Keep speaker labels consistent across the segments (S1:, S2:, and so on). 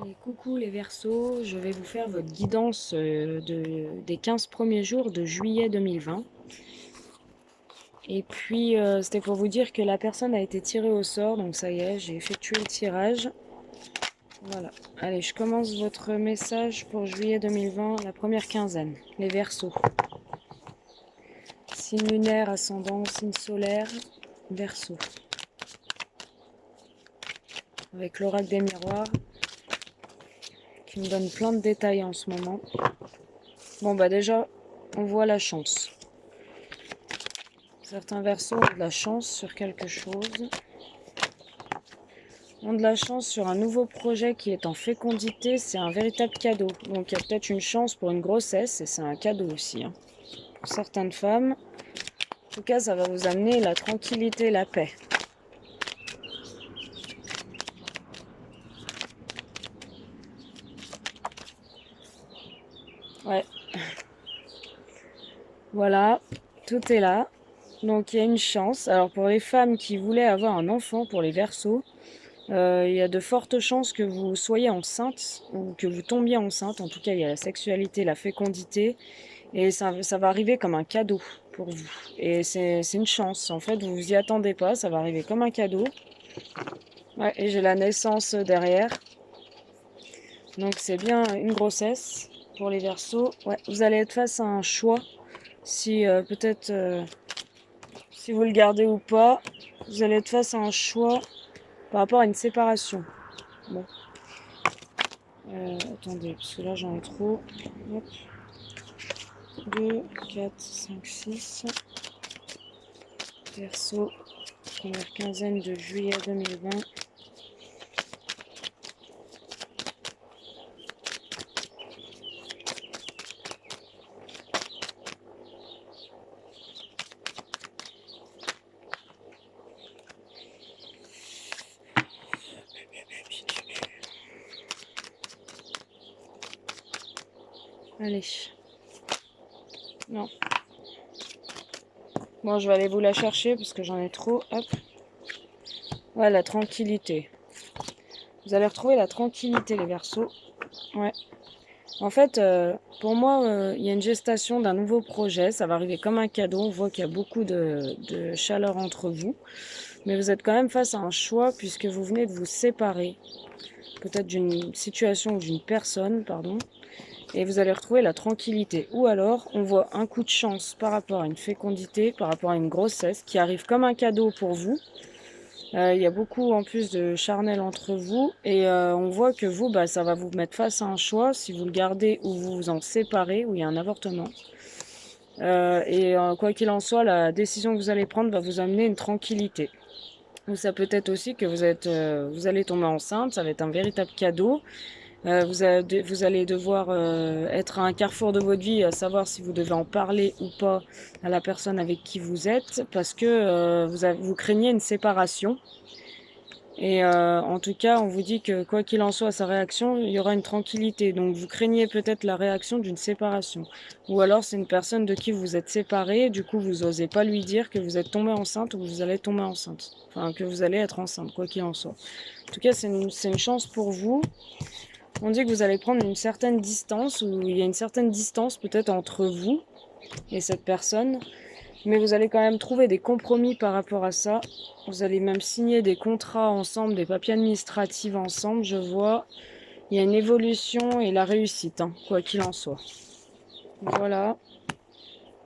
S1: Allez, coucou les Verseaux, je vais vous faire votre guidance des 15 premiers jours de juillet 2020. Et puis c'était pour vous dire que la personne a été tirée au sort, donc ça y est, j'ai effectué le tirage. Voilà, allez, je commence votre message pour juillet 2020, la première quinzaine. Les Verseaux. Signe lunaire, ascendant, signe solaire, Verseau. Avec l'oracle des miroirs, qui me donne plein de détails en ce moment. Bon bah déjà, on voit la chance. Certains Verseaux ont de la chance sur quelque chose. Ont de la chance sur un nouveau projet qui est en fécondité, c'est un véritable cadeau. Donc il y a peut-être une chance pour une grossesse et c'est un cadeau aussi. Pour certaines femmes, en tout cas ça va vous amener la tranquillité, la paix. Ouais, voilà, tout est là. Donc il y a une chance. Alors pour les femmes qui voulaient avoir un enfant, pour les Verseaux, il y a de fortes chances que vous soyez enceinte ou que vous tombiez enceinte. En tout cas, il y a la sexualité, la fécondité. Et ça va arriver comme un cadeau pour vous. Et c'est une chance. En fait, vous vous y attendez pas. Ça va arriver comme un cadeau. Ouais, et j'ai la naissance derrière. Donc c'est bien une grossesse pour les Verseaux. Ouais, vous allez être face à un choix. Si peut-être si vous le gardez ou pas, vous allez être face à un choix par rapport à une séparation. Bon. Attendez, parce que là j'en ai trop. Hop. 2, 4, 5, 6. Verseau, première quinzaine de juillet 2020. Allez. Non. Bon, je vais aller vous la chercher parce que j'en ai trop. Hop. Ouais, la tranquillité. Vous allez retrouver la tranquillité, les Verseaux. Ouais. En fait, pour moi, il y a une gestation d'un nouveau projet. Ça va arriver comme un cadeau. On voit qu'il y a beaucoup de chaleur entre vous. Mais vous êtes quand même face à un choix puisque vous venez de vous séparer. Peut-être d'une situation ou d'une personne, pardon. Et vous allez retrouver la tranquillité. Ou alors, on voit un coup de chance par rapport à une fécondité, par rapport à une grossesse qui arrive comme un cadeau pour vous. Il y a beaucoup en plus de charnel entre vous et on voit que vous, bah, ça va vous mettre face à un choix si vous le gardez ou vous vous en séparez, ou il y a un avortement. Quoi qu'il en soit, la décision que vous allez prendre va vous amener une tranquillité. Ou ça peut être aussi que vous allez tomber enceinte, ça va être un véritable cadeau. Vous allez devoir être à un carrefour de votre vie, à savoir si vous devez en parler ou pas à la personne avec qui vous êtes, parce que vous craignez une séparation. Et en tout cas, on vous dit que quoi qu'il en soit, sa réaction, il y aura une tranquillité. Donc vous craignez peut-être la réaction d'une séparation. Ou alors c'est une personne de qui vous êtes séparé, du coup vous osez pas lui dire que vous êtes tombé enceinte ou que vous allez tomber enceinte. Enfin, que vous allez être enceinte, quoi qu'il en soit. En tout cas, c'est une chance pour vous. On dit que vous allez prendre une certaine distance, ou il y a une certaine distance peut-être entre vous et cette personne, mais vous allez quand même trouver des compromis par rapport à ça. Vous allez même signer des contrats ensemble, des papiers administratifs ensemble, je vois. Il y a une évolution et la réussite, hein, quoi qu'il en soit. Voilà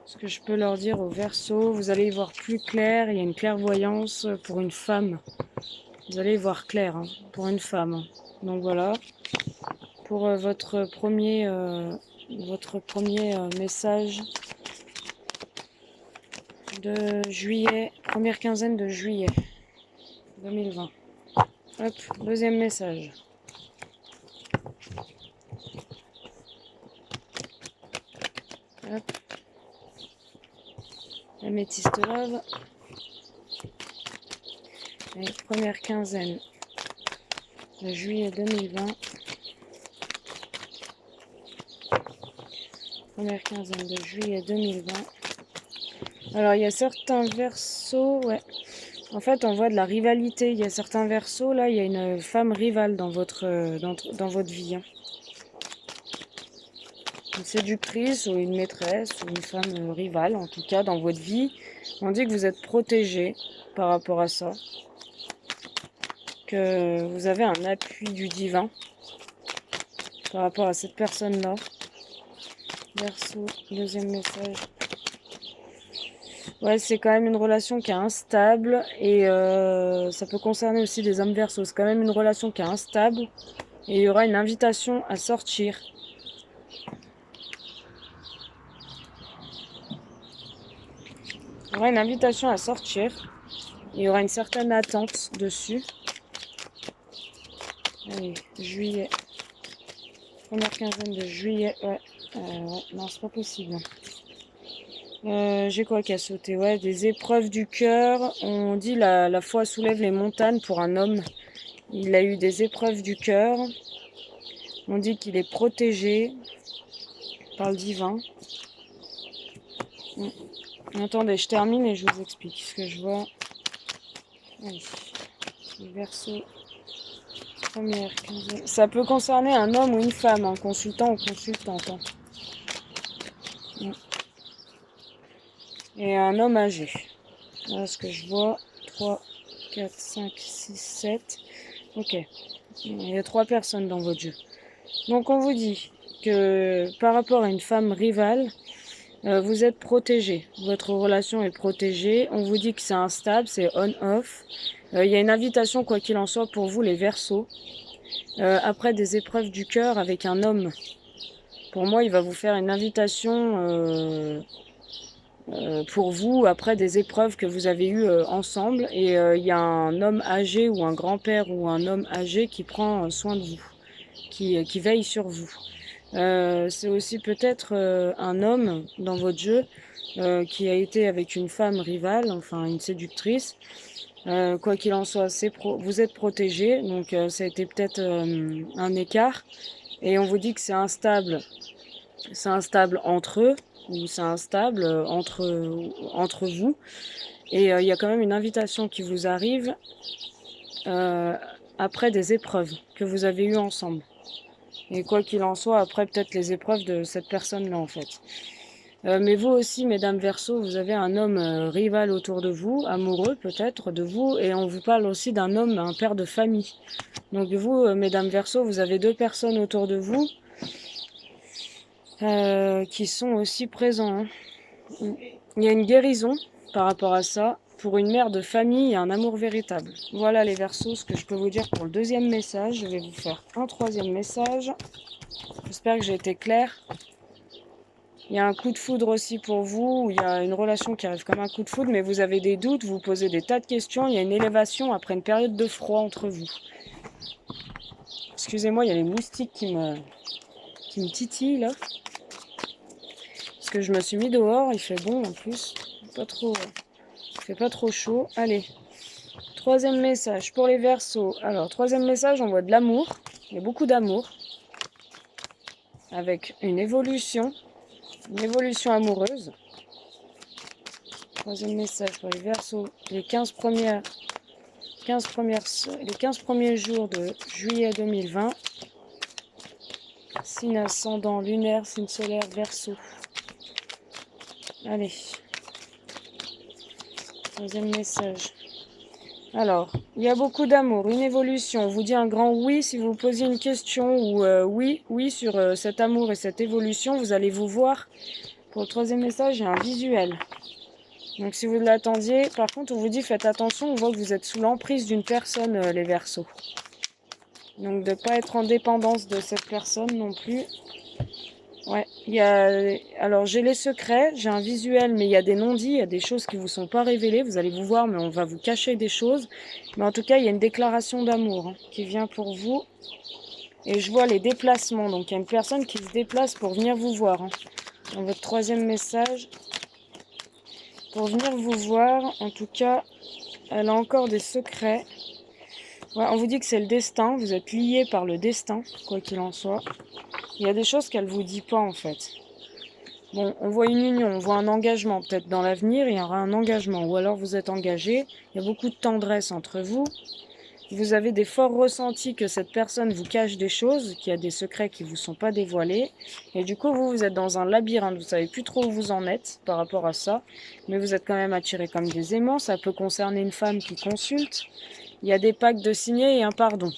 S1: ce que je peux leur dire aux Verseaux. Vous allez y voir plus clair, il y a une clairvoyance pour une femme. Vous allez y voir clair, hein, pour une femme. Donc voilà. Pour votre premier message de juillet, première quinzaine de juillet 2020. Hop, deuxième message. Hop, améthyste love. Et première quinzaine de juillet 2020. Première quinzaine de juillet 2020. Alors il y a certains Verseaux, ouais. En fait, on voit de la rivalité. Il y a certains versos, là, il y a une femme rivale dans dans votre vie, hein. Une séductrice ou une maîtresse ou une femme rivale, en tout cas, dans votre vie. On dit que vous êtes protégé par rapport à ça. Que vous avez un appui du divin par rapport à cette personne-là. Verseau, deuxième message. Ouais, c'est quand même une relation qui est instable et ça peut concerner aussi des hommes verseaux. C'est quand même une relation qui est instable et il y aura une invitation à sortir. Il y aura une invitation à sortir. Il y aura une certaine attente dessus. Allez, juillet. Première quinzaine de juillet. Ouais, non, c'est pas possible. J'ai quoi qui a sauté? Ouais, des épreuves du cœur. On dit la foi soulève les montagnes pour un homme. Il a eu des épreuves du cœur. On dit qu'il est protégé par le divin. Attendez, je termine et je vous explique ce que je vois. Allez. Verseau. Première quinzaine. Ça peut concerner un homme ou une femme, un consultant ou consultante. Et un homme âgé. Voilà ce que je vois. 3, 4, 5, 6, 7. Ok. Il y a 3 personnes dans votre jeu. Donc on vous dit que par rapport à une femme rivale, vous êtes protégé. Votre relation est protégée. On vous dit que c'est instable, c'est on-off. Il y a une invitation, quoi qu'il en soit, pour vous les Verseaux. Après des épreuves du cœur avec un homme. Pour moi, il va vous faire une invitation pour vous après des épreuves que vous avez eues ensemble. Et il y a un homme âgé ou un grand-père ou un homme âgé qui prend soin de vous, qui veille sur vous. C'est aussi peut-être un homme dans votre jeu qui a été avec une femme rivale, enfin une séductrice. Quoi qu'il en soit, vous êtes protégé, donc ça a été peut-être un écart. Et on vous dit que c'est instable entre eux, ou c'est instable entre vous. Et il y a quand même une invitation qui vous arrive après des épreuves que vous avez eues ensemble. Et quoi qu'il en soit, après peut-être les épreuves de cette personne-là en fait. Mais vous aussi, mesdames Verseau, vous avez un homme rival autour de vous, amoureux peut-être de vous, et on vous parle aussi d'un homme, un père de famille. Donc vous, mesdames Verseau, vous avez 2 personnes autour de vous qui sont aussi présents, hein. Il y a une guérison par rapport à ça, pour une mère de famille et un amour véritable. Voilà les Verseaux, ce que je peux vous dire pour le deuxième message. Je vais vous faire un troisième message. J'espère que j'ai été claire. Il y a un coup de foudre aussi pour vous, il y a une relation qui arrive comme un coup de foudre, mais vous avez des doutes, vous posez des tas de questions, il y a une élévation après une période de froid entre vous. Excusez-moi, il y a les moustiques qui me titillent là. Parce que je me suis mis dehors, il fait bon en plus, il fait pas trop chaud. Allez, troisième message pour les Verseaux. Alors, troisième message, on voit de l'amour, il y a beaucoup d'amour, avec une évolution amoureuse. Troisième message pour les Verseaux, les 15 premiers jours de juillet 2020. Signe ascendant lunaire, signe solaire Verseau. Allez. Troisième message. Alors, il y a beaucoup d'amour, une évolution. On vous dit un grand oui si vous posez une question ou oui sur cet amour et cette évolution. Vous allez vous voir. Pour le troisième message, il y a un visuel. Donc si vous l'attendiez, par contre, on vous dit faites attention. On voit que vous êtes sous l'emprise d'une personne, les Verseaux. Donc de ne pas être en dépendance de cette personne non plus. Ouais, alors j'ai les secrets, j'ai un visuel, mais il y a des non-dits, il y a des choses qui ne vous sont pas révélées. Vous allez vous voir, mais on va vous cacher des choses. Mais en tout cas, il y a une déclaration d'amour hein, qui vient pour vous. Et je vois les déplacements. Donc il y a une personne qui se déplace pour venir vous voir. Hein, dans votre troisième message. Pour venir vous voir, en tout cas, elle a encore des secrets. Ouais, on vous dit que c'est le destin, vous êtes liés par le destin, quoi qu'il en soit. Il y a des choses qu'elle ne vous dit pas en fait. Bon, on voit une union, on voit un engagement. Peut-être dans l'avenir, il y aura un engagement. Ou alors vous êtes engagé, il y a beaucoup de tendresse entre vous. Vous avez des forts ressentis que cette personne vous cache des choses, qu'il y a des secrets qui ne vous sont pas dévoilés. Et du coup, vous êtes dans un labyrinthe. Vous ne savez plus trop où vous en êtes par rapport à ça. Mais vous êtes quand même attiré comme des aimants. Ça peut concerner une femme qui consulte. Il y a des pactes de signés et un pardon.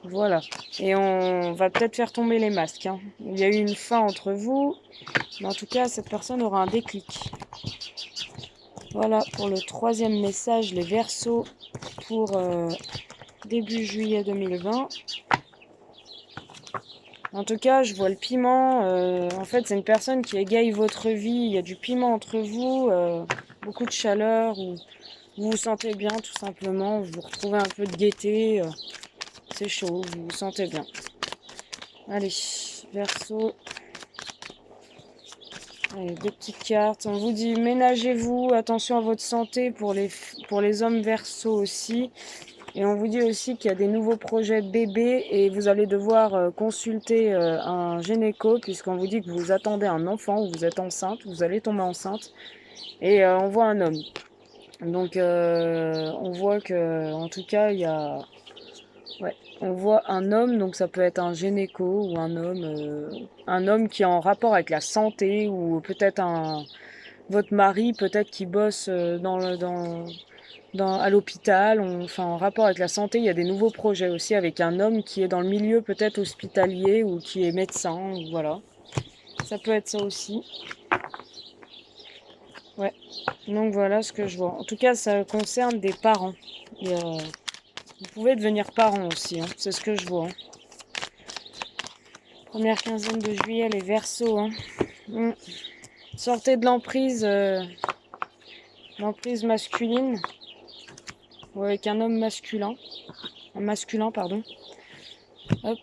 S1: Voilà. Et on va peut-être faire tomber les masques, hein. Il y a eu une fin entre vous. Mais en tout cas, cette personne aura un déclic. Voilà pour le troisième message, les Verseaux pour début juillet 2020. En tout cas, je vois le piment. En fait, c'est une personne qui égaye votre vie. Il y a du piment entre vous, beaucoup de chaleur. Vous vous sentez bien, tout simplement. Vous retrouvez un peu de gaieté. C'est chaud, vous vous sentez bien. Allez, Verseau. Allez, deux petites cartes. On vous dit ménagez-vous, attention à votre santé pour les hommes Verseaux aussi. Et on vous dit aussi qu'il y a des nouveaux projets bébés et vous allez devoir consulter un gynéco puisqu'on vous dit que vous attendez un enfant ou vous êtes enceinte, vous allez tomber enceinte et on voit un homme. Donc on voit que en tout cas il y a ouais, on voit un homme, donc ça peut être un gynéco ou un homme qui est en rapport avec la santé ou peut-être votre mari peut-être qui bosse à l'hôpital, enfin en rapport avec la santé. Il y a des nouveaux projets aussi avec un homme qui est dans le milieu peut-être hospitalier ou qui est médecin, voilà. Ça peut être ça aussi. Ouais, donc voilà ce que je vois. En tout cas, ça concerne des parents. Vous pouvez devenir parent aussi, hein. C'est ce que je vois, hein. Première quinzaine de juillet, les Verseaux, hein. Sortez de l'emprise masculine, ou avec un homme masculin, un masculin, pardon. Hop,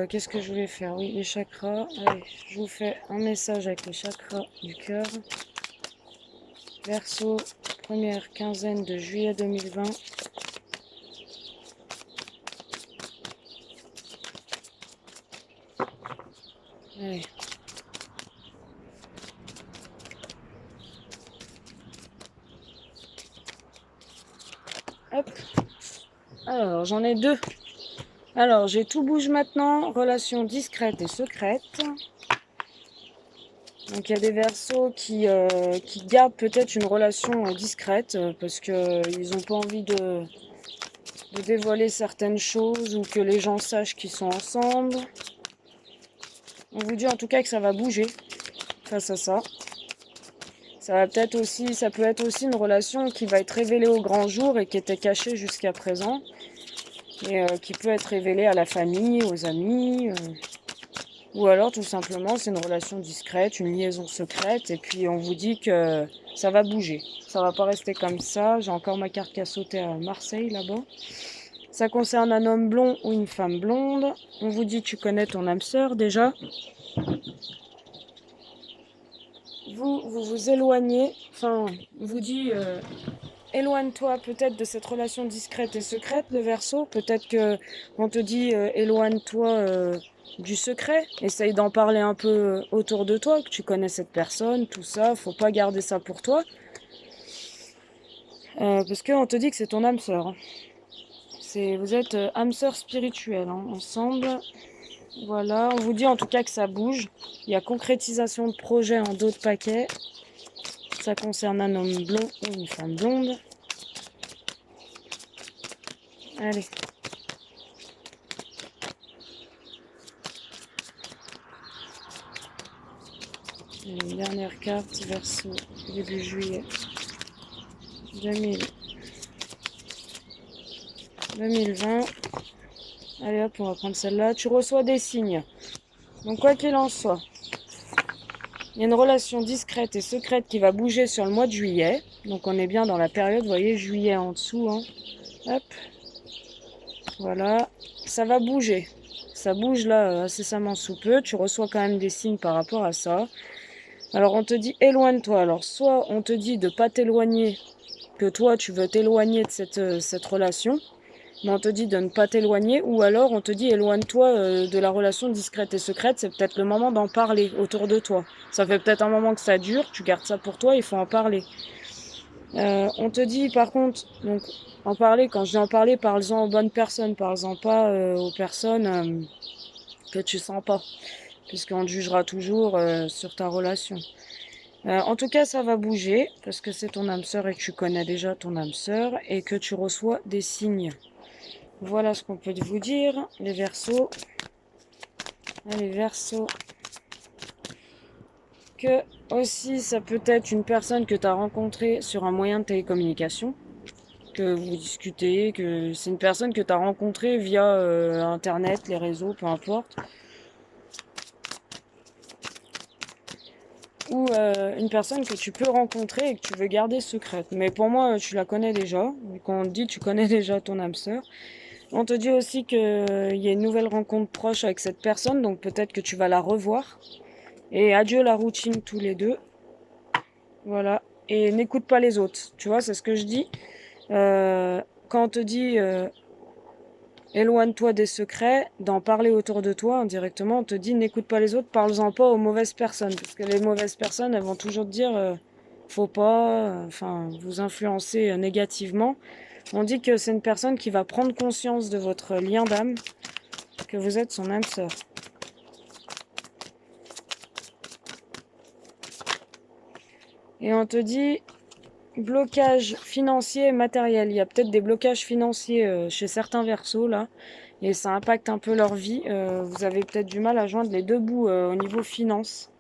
S1: qu'est-ce que je voulais faire? Oui, les chakras. Allez, je vous fais un message avec les chakras du cœur. Verseau, première quinzaine de juillet 2020. Allez. Hop. Alors, j'en ai deux. Alors, j'ai tout bouge maintenant, relation discrète et secrète. Donc il y a des Verseaux qui gardent peut-être une relation discrète parce qu'ils n'ont pas envie de dévoiler certaines choses ou que les gens sachent qu'ils sont ensemble. On vous dit en tout cas que ça va bouger face à ça. Ça peut être aussi une relation qui va être révélée au grand jour et qui était cachée jusqu'à présent. Et qui peut être révélée à la famille, aux amis. Ou alors tout simplement c'est une relation discrète, une liaison secrète. Et puis on vous dit que ça va bouger. Ça va pas rester comme ça. J'ai encore ma carte qui a sauté à Marseille là-bas. Ça concerne un homme blond ou une femme blonde. On vous dit tu connais ton âme sœur déjà. Vous vous éloignez. Enfin, on vous dit éloigne-toi peut-être de cette relation discrète et secrète, le Verseau. Peut-être que on te dit éloigne-toi du secret. Essaye d'en parler un peu autour de toi, que tu connais cette personne, tout ça. Faut pas garder ça pour toi. Parce qu'on te dit que c'est ton âme sœur, hein. Vous êtes âme sœur spirituelle, hein, ensemble. Voilà, on vous dit en tout cas que ça bouge. Il y a concrétisation de projet en dos de paquet. Ça concerne un homme blond ou une femme blonde. Allez. Une dernière carte, Verseau, début juillet 2020. Allez hop, on va prendre celle-là. Tu reçois des signes. Donc quoi qu'il en soit, il y a une relation discrète et secrète qui va bouger sur le mois de juillet. Donc on est bien dans la période, vous voyez, juillet en dessous, hein. Hop. Voilà. Ça va bouger. Ça bouge là incessamment sous peu. Tu reçois quand même des signes par rapport à ça. Alors on te dit éloigne-toi. Alors soit on te dit de pas t'éloigner, que toi tu veux t'éloigner de cette relation. mais on te dit de ne pas t'éloigner, ou alors on te dit éloigne-toi de la relation discrète et secrète, c'est peut-être le moment d'en parler autour de toi. Ça fait peut-être un moment que ça dure, tu gardes ça pour toi, il faut en parler. On te dit par contre, donc en parler, quand je dis en parler, parle-en aux bonnes personnes, parle-en pas aux personnes que tu sens pas, puisqu'on te jugera toujours sur ta relation. En tout cas, ça va bouger, parce que c'est ton âme sœur et que tu connais déjà ton âme sœur, et que tu reçois des signes. Voilà ce qu'on peut vous dire, les Verseaux. Les Verseaux. Que aussi, ça peut être une personne que tu as rencontrée sur un moyen de télécommunication, que vous discutez, que c'est une personne que tu as rencontrée via Internet, les réseaux, peu importe. Ou une personne que tu peux rencontrer et que tu veux garder secrète. Mais pour moi, tu la connais déjà. Quand on te dit tu connais déjà ton âme sœur. On te dit aussi qu'il y a une nouvelle rencontre proche avec cette personne, donc peut-être que tu vas la revoir. Et adieu la routine tous les deux. Voilà. Et n'écoute pas les autres. Tu vois, c'est ce que je dis. Quand on te dit éloigne-toi des secrets, d'en parler autour de toi indirectement, on te dit n'écoute pas les autres, parle-en pas aux mauvaises personnes. Parce que les mauvaises personnes, elles vont toujours te dire faut pas, enfin, vous influencer négativement. On dit que c'est une personne qui va prendre conscience de votre lien d'âme, que vous êtes son âme sœur. Et on te dit blocage financier et matériel. Il y a peut-être des blocages financiers chez certains Verseaux là, et ça impacte un peu leur vie. Vous avez peut-être du mal à joindre les deux bouts au niveau finance.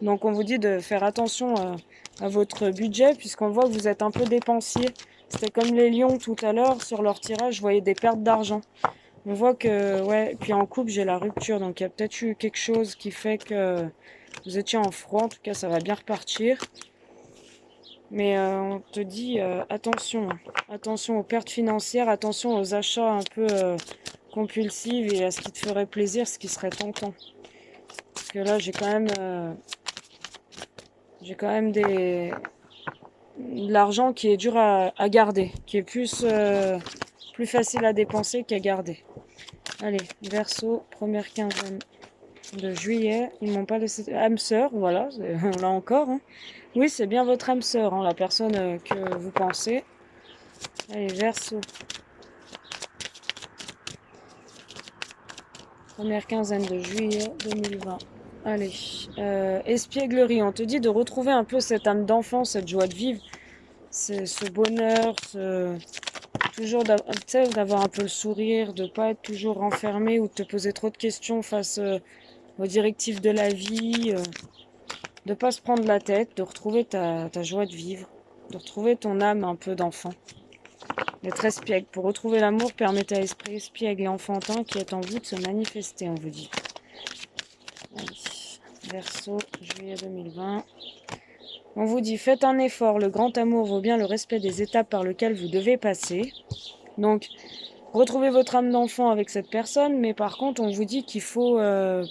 S1: Donc on vous dit de faire attention à votre budget, puisqu'on voit que vous êtes un peu dépensier. C'était comme les lions tout à l'heure, sur leur tirage, je voyais des pertes d'argent. On voit que, ouais, puis en couple, j'ai la rupture, donc il y a peut-être eu quelque chose qui fait que vous étiez en froid. En tout cas, ça va bien repartir. Mais on te dit attention, attention aux pertes financières, attention aux achats un peu compulsifs et à ce qui te ferait plaisir, ce qui serait tentant. Parce que là, j'ai quand même de l'argent qui est dur à garder, qui est plus facile à dépenser qu'à garder. Allez, Verseau, première quinzaine de juillet. Ils m'ont pas laissé. Âme sœur, voilà, on l'a encore. Hein. Oui, c'est bien votre âme sœur, hein, la personne que vous pensez. Allez, Verseau. Première quinzaine de juillet 2020. Allez, espièglerie, on te dit de retrouver un peu cette âme d'enfant, cette joie de vivre, ce bonheur, toujours d'avoir un peu le sourire, de pas être toujours renfermé ou de te poser trop de questions face aux directives de la vie, de pas se prendre la tête, de retrouver ta joie de vivre, de retrouver ton âme un peu d'enfant. D'être espiègle. Pour retrouver l'amour, permettez à l'esprit espiègle et enfantin qui est en vous de se manifester, on vous dit. Allez. Verseau, juillet 2020. On vous dit, faites un effort, le grand amour vaut bien le respect des étapes par lesquelles vous devez passer. Donc, retrouvez votre âme d'enfant avec cette personne, mais par contre, on vous dit qu'il faut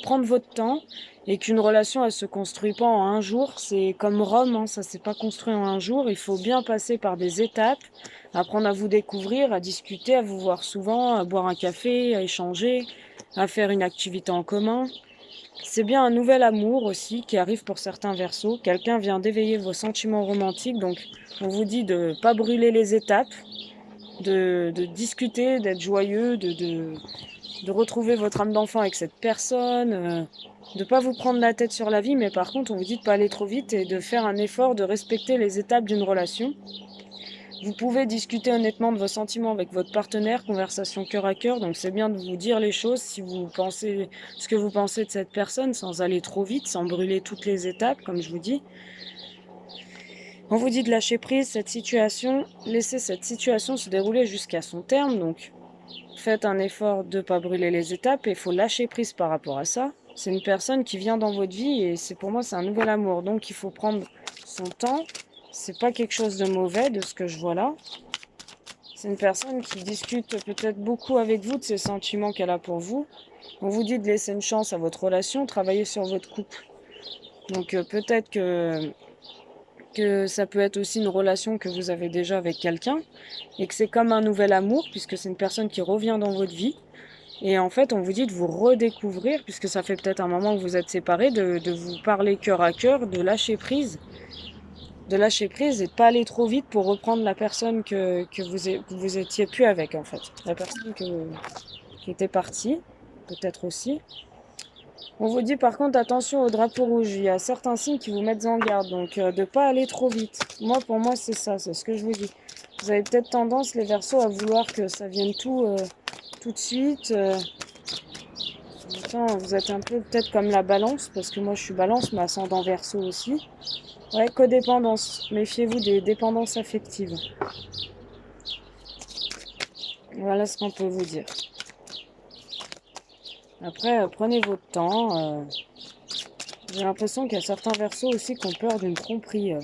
S1: prendre votre temps et qu'une relation, elle se construit pas en un jour. C'est comme Rome, hein, ça s'est pas construit en un jour. Il faut bien passer par des étapes, apprendre à vous découvrir, à discuter, à vous voir souvent, à boire un café, à échanger, à faire une activité en commun. C'est bien un nouvel amour aussi qui arrive pour certains Verseaux. Quelqu'un vient d'éveiller vos sentiments romantiques, donc on vous dit de ne pas brûler les étapes, de discuter, d'être joyeux, de retrouver votre âme d'enfant avec cette personne, de ne pas vous prendre la tête sur la vie, mais par contre on vous dit de ne pas aller trop vite et de faire un effort de respecter les étapes d'une relation. Vous pouvez discuter honnêtement de vos sentiments avec votre partenaire, conversation cœur à cœur, donc c'est bien de vous dire les choses si vous pensez ce que vous pensez de cette personne sans aller trop vite, sans brûler toutes les étapes, comme je vous dis. On vous dit de lâcher prise cette situation, laisser cette situation se dérouler jusqu'à son terme, donc faites un effort de ne pas brûler les étapes et il faut lâcher prise par rapport à ça. C'est une personne qui vient dans votre vie et pour moi c'est un nouvel amour, donc il faut prendre son temps. C'est pas quelque chose de mauvais de ce que je vois là. C'est une personne qui discute peut-être beaucoup avec vous de ses sentiments qu'elle a pour vous. On vous dit de laisser une chance à votre relation, travailler sur votre couple. Donc peut-être que ça peut être aussi une relation que vous avez déjà avec quelqu'un et que c'est comme un nouvel amour puisque c'est une personne qui revient dans votre vie. Et en fait, on vous dit de vous redécouvrir, puisque ça fait peut-être un moment que vous êtes séparés, de vous parler cœur à cœur, de lâcher prise et de pas aller trop vite pour reprendre la personne que vous étiez plus avec, en fait. La personne qui était partie, peut-être aussi. On vous dit par contre attention au drapeau rouge, il y a certains signes qui vous mettent en garde, donc de pas aller trop vite. Moi, pour moi, c'est ça, c'est ce que je vous dis. Vous avez peut-être tendance, les Verseaux, à vouloir que ça vienne tout de suite. Attends, vous êtes un peu peut-être comme la balance, parce que moi je suis balance, mais ascendant Verseau aussi. Ouais, codépendance. Méfiez-vous des dépendances affectives. Voilà ce qu'on peut vous dire. Après, prenez votre temps. J'ai l'impression qu'il y a certains Verseaux aussi qui ont peur d'une tromperie.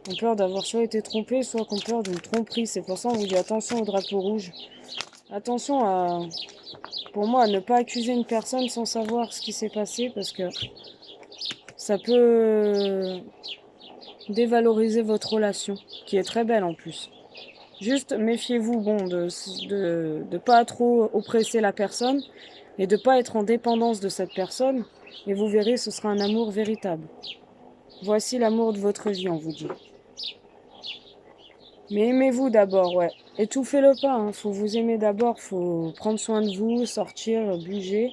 S1: Qui ont peur d'avoir soit été trompés, soit qui ont peur d'une tromperie. C'est pour ça qu'on vous dit attention au drapeau rouge. Attention pour moi, à ne pas accuser une personne sans savoir ce qui s'est passé, parce que ça peut dévaloriser votre relation, qui est très belle en plus. Juste méfiez-vous de pas trop oppresser la personne et de pas être en dépendance de cette personne, et vous verrez, ce sera un amour véritable. Voici l'amour de votre vie, on vous dit. Mais aimez-vous d'abord, ouais. Étouffez-le pas, hein. Faut vous aimer d'abord, faut prendre soin de vous, sortir, bouger.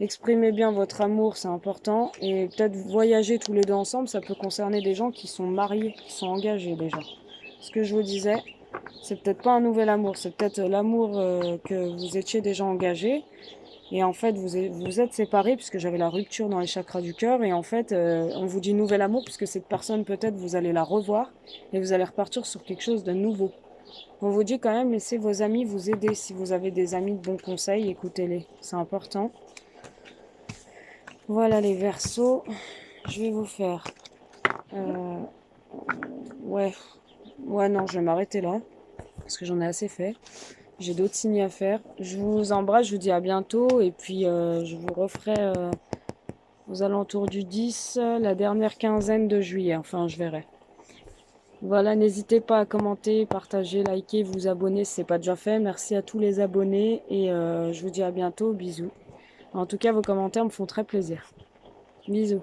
S1: Exprimez bien votre amour, c'est important. Et peut-être voyager tous les deux ensemble, ça peut concerner des gens qui sont mariés, qui sont engagés déjà. Ce que je vous disais, c'est peut-être pas un nouvel amour, c'est peut-être l'amour que vous étiez déjà engagé. Et en fait, vous êtes séparés puisque j'avais la rupture dans les chakras du cœur. Et en fait, on vous dit nouvel amour puisque cette personne, peut-être, vous allez la revoir et vous allez repartir sur quelque chose de nouveau. On vous dit quand même, laissez vos amis vous aider. Si vous avez des amis de bons conseils, écoutez-les. C'est important. Voilà les Verseaux. Je vais vous faire... Euh, ouais. Ouais, non, je vais m'arrêter là. Parce que j'en ai assez fait. J'ai d'autres signes à faire. Je vous embrasse, je vous dis à bientôt. Et puis, je vous referai aux alentours du 10, la dernière quinzaine de juillet. Enfin, je verrai. Voilà, n'hésitez pas à commenter, partager, liker, vous abonner si ce n'est pas déjà fait. Merci à tous les abonnés. Et je vous dis à bientôt. Bisous. En tout cas, vos commentaires me font très plaisir. Bisous.